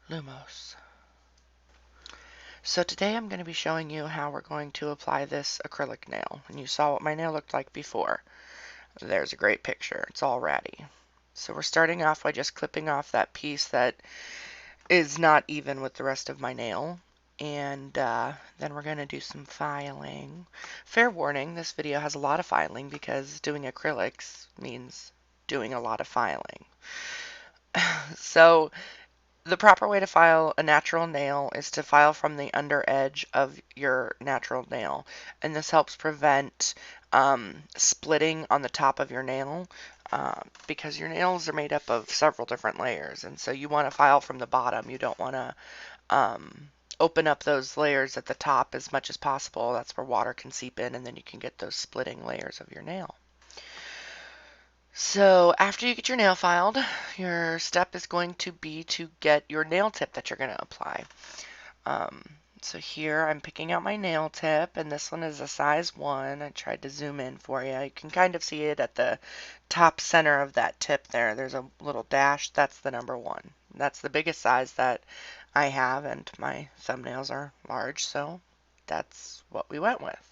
Lumos. So today I'm going to be showing you how we're going to apply this acrylic nail. And you saw what my nail looked like before. There's a great picture. It's all ratty. So we're starting off by just clipping off that piece that is not even with the rest of my nail. And then we're going to do some filing. Fair warning, this video has a lot of filing because doing acrylics means doing a lot of filing. So the proper way to file a natural nail is to file from the under edge of your natural nail, and this helps prevent splitting on the top of your nail because your nails are made up of several different layers, and so you want to file from the bottom. You don't want to open up those layers at the top as much as possible. That's where water can seep in, and then you can get those splitting layers of your nail. So after you get your nail filed, your step is going to be to get your nail tip that you're going to apply. So here I'm picking out my nail tip, and this one is a size 1. I tried to zoom in for you. You can kind of see it at the top center of that tip there. There's a little dash. That's the number 1. That's the biggest size that I have, and my thumbnails are large, so that's what we went with.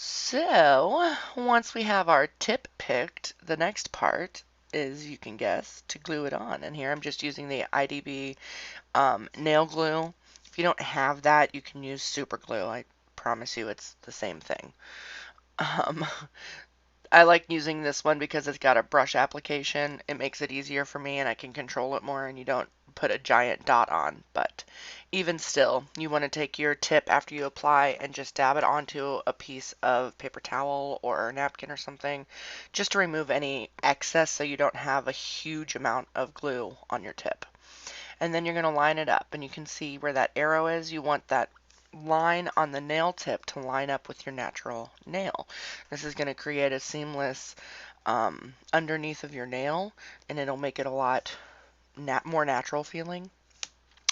So, once we have our tip picked, the next part is, you can guess, to glue it on. And here I'm just using the IDB nail glue. If you don't have that, you can use super glue. I promise you it's the same thing. I like using this one because it's got a brush application. It makes it easier for me and I can control it more, and you don't put a giant dot on. But even still, you want to take your tip after you apply and just dab it onto a piece of paper towel or a napkin or something, just to remove any excess so you don't have a huge amount of glue on your tip. And then you're going to line it up, and you can see where that arrow is. You want that line on the nail tip to line up with your natural nail. This is going to create a seamless underneath of your nail, and it'll make it a lot more natural feeling.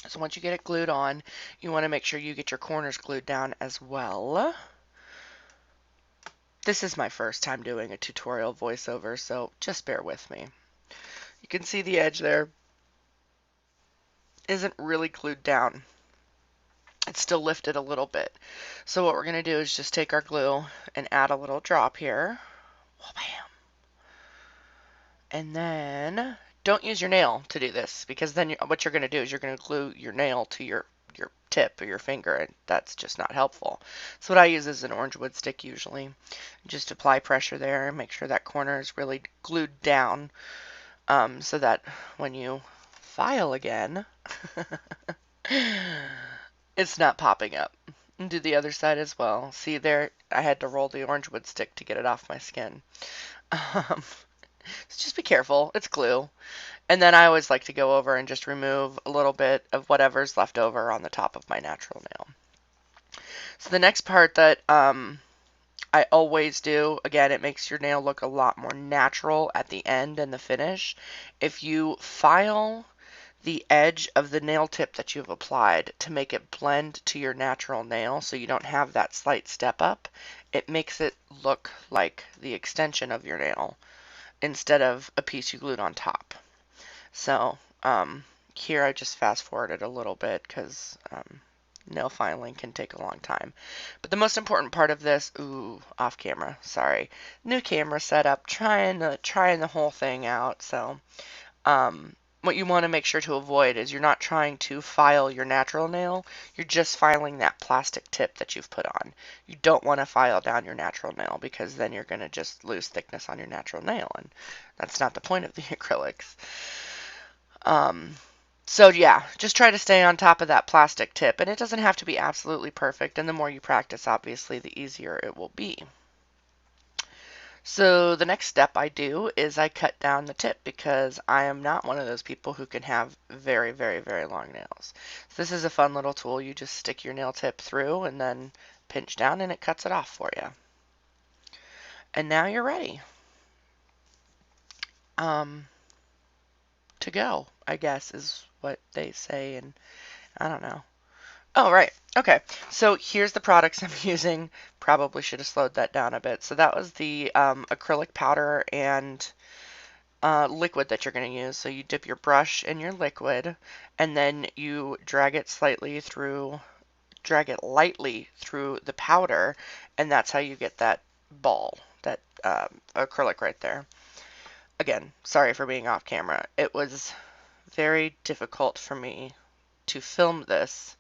So once you get it glued on, you want to make sure you get your corners glued down as well. This is my first time doing a tutorial voiceover, so just bear with me. You can see the edge there isn't really glued down. It's still lifted a little bit. So what we're going to do is just take our glue and add a little drop here. Bam. And then don't use your nail to do this, because then what you're going to do is you're going to glue your nail to your tip or your finger, and that's just not helpful. So what I use is an orange wood stick usually. Just apply pressure there and make sure that corner is really glued down so that when you file again, it's not popping up. And do the other side as well. See there, I had to roll the orange wood stick to get it off my skin. So just be careful, it's glue. And then I always like to go over and just remove a little bit of whatever's left over on the top of my natural nail. So the next part that I always do, again, it makes your nail look a lot more natural at the end and the finish. If you file the edge of the nail tip that you've applied to make it blend to your natural nail so you don't have that slight step up, it makes it look like the extension of your nail instead of a piece you glued on top. So here I just fast forwarded a little bit because nail filing can take a long time. But the most important part of this, off camera, sorry, new camera setup, trying the whole thing out. So what you want to make sure to avoid is you're not trying to file your natural nail, you're just filing that plastic tip that you've put on. You don't want to file down your natural nail because then you're going to just lose thickness on your natural nail, and that's not the point of the acrylics. So yeah, just try to stay on top of that plastic tip, and it doesn't have to be absolutely perfect, and the more you practice, obviously, the easier it will be. So the next step I do is I cut down the tip because I am not one of those people who can have very, very, very long nails. So this is a fun little tool. You just stick your nail tip through and then pinch down and it cuts it off for you. And now you're ready to go, I guess is what they say, and I don't know. Oh, right. Okay. So here's the products I'm using. Probably should have slowed that down a bit. So that was the acrylic powder and liquid that you're going to use. So you dip your brush in your liquid, and then you drag it lightly through the powder, and that's how you get that ball, that acrylic right there. Again, sorry for being off camera. It was very difficult for me to film this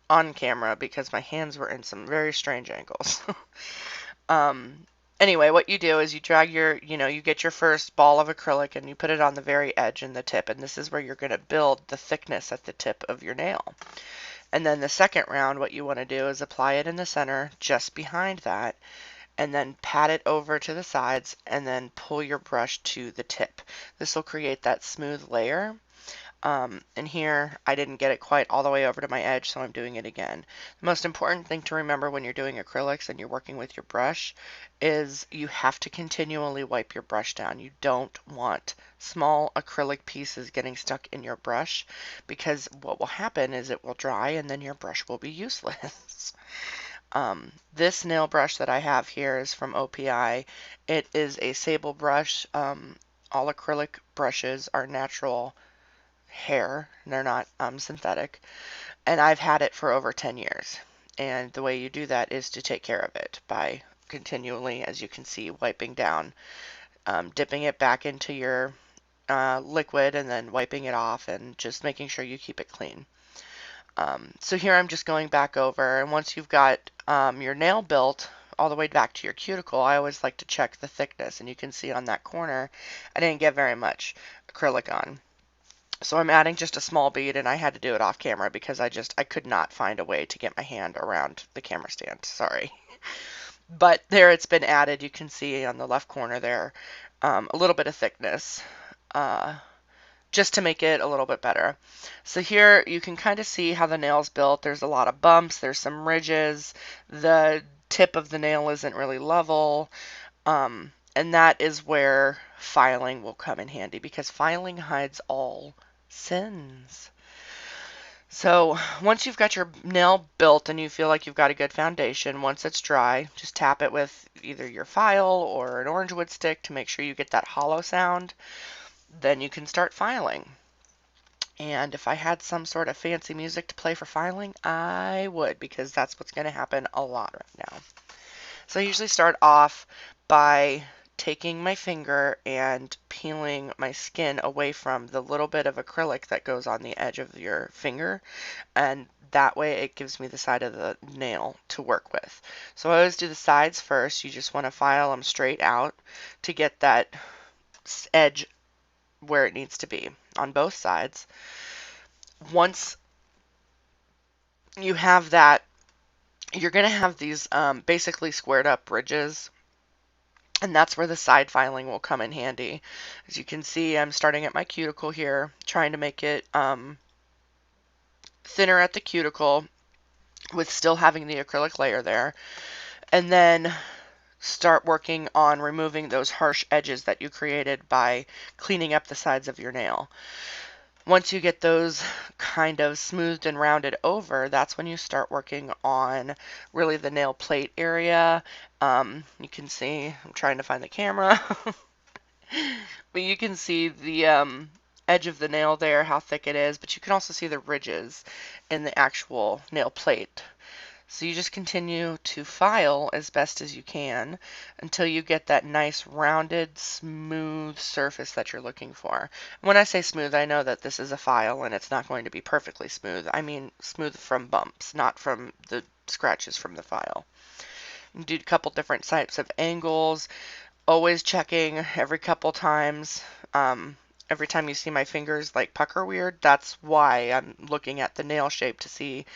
on camera because my hands were in some very strange angles. um, anyway, what you do is you drag you get your first ball of acrylic and you put it on the very edge and the tip, and this is where you're going to build the thickness at the tip of your nail. And then the second round, what you want to do is apply it in the center just behind that, and then pat it over to the sides, and then pull your brush to the tip. This will create that smooth layer. And here I didn't get it quite all the way over to my edge, so I'm doing it again. The most important thing to remember when you're doing acrylics and you're working with your brush is you have to continually wipe your brush down. You don't want small acrylic pieces getting stuck in your brush, because what will happen is it will dry and then your brush will be useless. This nail brush that I have here is from OPI. It is a sable brush. All acrylic brushes are natural hair, and they're not synthetic, and I've had it for over 10 years. And the way you do that is to take care of it by continually, as you can see, wiping down, dipping it back into your liquid and then wiping it off, and just making sure you keep it clean. So here I'm just going back over, and once you've got your nail built all the way back to your cuticle, I always like to check the thickness, and you can see on that corner I didn't get very much acrylic on. So I'm adding just a small bead, and I had to do it off camera because I could not find a way to get my hand around the camera stand. Sorry. But there it's been added. You can see on the left corner there a little bit of thickness. Just to make it a little bit better. So here you can kind of see how the nail's built. There's a lot of bumps, there's some ridges, the tip of the nail isn't really level, and that is where filing will come in handy, because filing hides all sins. So once you've got your nail built and you feel like you've got a good foundation, once it's dry, just tap it with either your file or an orange wood stick to make sure you get that hollow sound. Then you can start filing. And if I had some sort of fancy music to play for filing, I would, because that's what's going to happen a lot right now. So I usually start off by taking my finger and peeling my skin away from the little bit of acrylic that goes on the edge of your finger, and that way it gives me the side of the nail to work with. So I always do the sides first. You just want to file them straight out to get that edge where it needs to be on both sides. Once you have that, you're going to have these basically squared up ridges, and that's where the side filing will come in handy. As you can see, I'm starting at my cuticle here, trying to make it thinner at the cuticle with still having the acrylic layer there, and then start working on removing those harsh edges that you created by cleaning up the sides of your nail. Once you get those kind of smoothed and rounded over, that's when you start working on really the nail plate area. You can see, I'm trying to find the camera, but you can see the edge of the nail there, how thick it is, but you can also see the ridges in the actual nail plate. So you just continue to file as best as you can until you get that nice rounded, smooth surface that you're looking for. When I say smooth, I know that this is a file and it's not going to be perfectly smooth. I mean smooth from bumps, not from the scratches from the file. You do a couple different types of angles, always checking every couple times. Every time you see my fingers like pucker weird, that's why I'm looking at the nail shape to see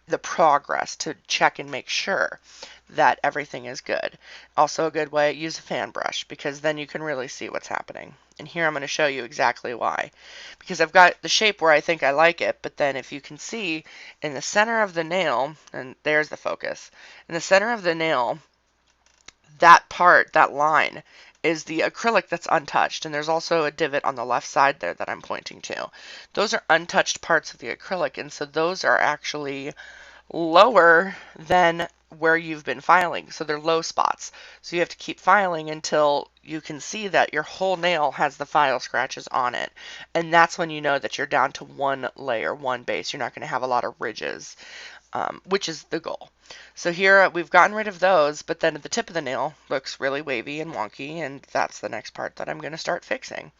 the progress, to check and make sure that everything is good. Also a good way, use a fan brush, because then you can really see what's happening. And here I'm going to show you exactly why. Because I've got the shape where I think I like it, but then if you can see in the center of the nail, and there's the focus, in the center of the nail, that part, that line, is the acrylic that's untouched, and there's also a divot on the left side there that I'm pointing to. Those are untouched parts of the acrylic, and so those are actually lower than where you've been filing. So they're low spots. So you have to keep filing until you can see that your whole nail has the file scratches on it. And that's when you know that you're down to one layer, one base. You're not going to have a lot of ridges, which is the goal. So here we've gotten rid of those, but then the tip of the nail looks really wavy and wonky, and that's the next part that I'm going to start fixing.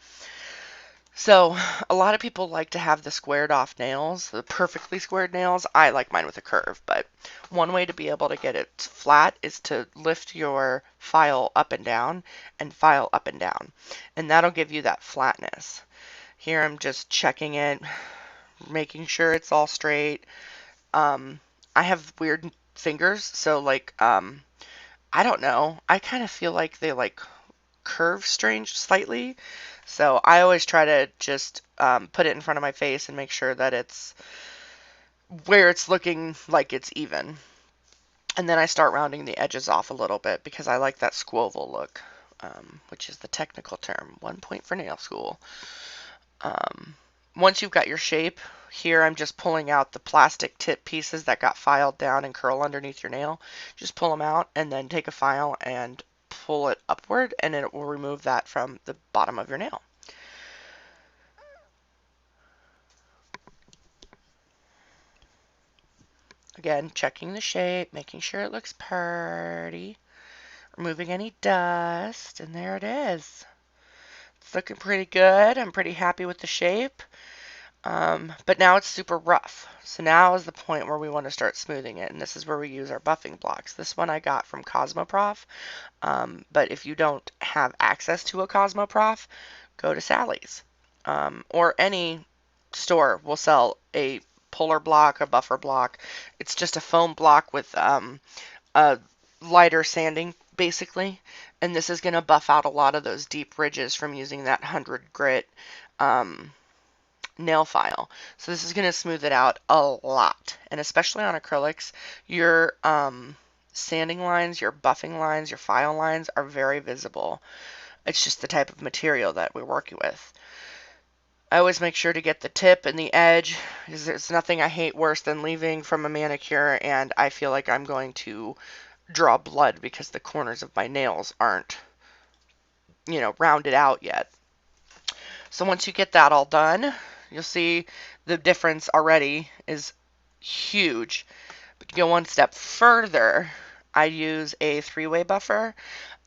So a lot of people like to have the squared off nails, the perfectly squared nails. I like mine with a curve, but one way to be able to get it flat is to lift your file up and down and file up and down, and that'll give you that flatness. Here I'm just checking it, making sure it's all straight. I have weird fingers, so like I don't know. I kind of feel like they like curve strange slightly. So I always try to just put it in front of my face and make sure that it's where it's looking like it's even. And then I start rounding the edges off a little bit because I like that squoval look, which is the technical term. 1 point for nail school. Once you've got your shape, here I'm just pulling out the plastic tip pieces that got filed down and curl underneath your nail. Just pull them out and then take a file and pull it upward, and it will remove that from the bottom of your nail. Again, checking the shape, making sure it looks pretty, removing any dust, and there it is. It's looking pretty good. I'm pretty happy with the shape. But now it's super rough. So now is the point where we want to start smoothing it, and this is where we use our buffing blocks. This one I got from Cosmoprof, but if you don't have access to a Cosmoprof, go to Sally's. Or any store will sell a puller block, a buffer block. It's just a foam block with a lighter sanding, basically, and this is going to buff out a lot of those deep ridges from using that 100 grit nail file. So this is going to smooth it out a lot, and especially on acrylics, your sanding lines, your buffing lines, your file lines are very visible. It's just the type of material that we're working with. I always make sure to get the tip and the edge, because there's nothing I hate worse than leaving from a manicure and I feel like I'm going to draw blood because the corners of my nails aren't, rounded out yet. So once you get that all done, you'll see the difference already is huge. But to go one step further, I use a three-way buffer.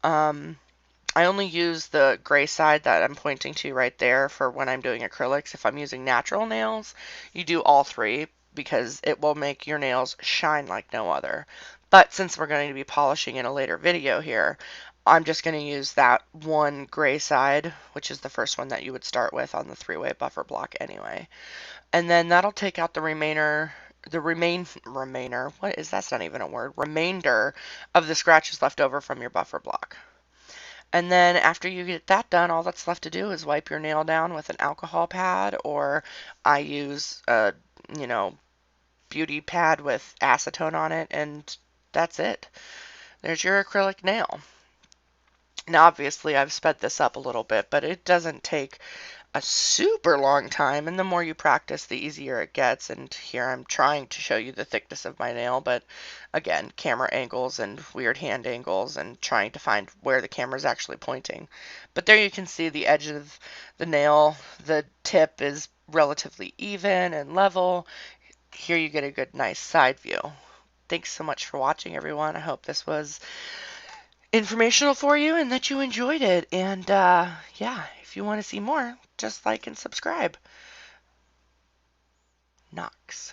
I only use the gray side that I'm pointing to right there for when I'm doing acrylics. If I'm using natural nails, you do all three because it will make your nails shine like no other. But since we're going to be polishing in a later video here, I'm just going to use that one gray side, which is the first one that you would start with on the three-way buffer block anyway. And then that'll take out what is that's not even a word, remainder of the scratches left over from your buffer block. And then after you get that done, all that's left to do is wipe your nail down with an alcohol pad, or I use a, beauty pad with acetone on it, and that's it. There's your acrylic nail. Now, obviously, I've sped this up a little bit, but it doesn't take a super long time, and the more you practice, the easier it gets. And here I'm trying to show you the thickness of my nail, but again, camera angles and weird hand angles and trying to find where the camera is actually pointing. But there you can see the edge of the nail. The tip is relatively even and level. Here you get a good, nice side view. Thanks so much for watching, everyone. I hope this was informational for you and that you enjoyed it. And yeah, if you want to see more, just like and subscribe. Knox.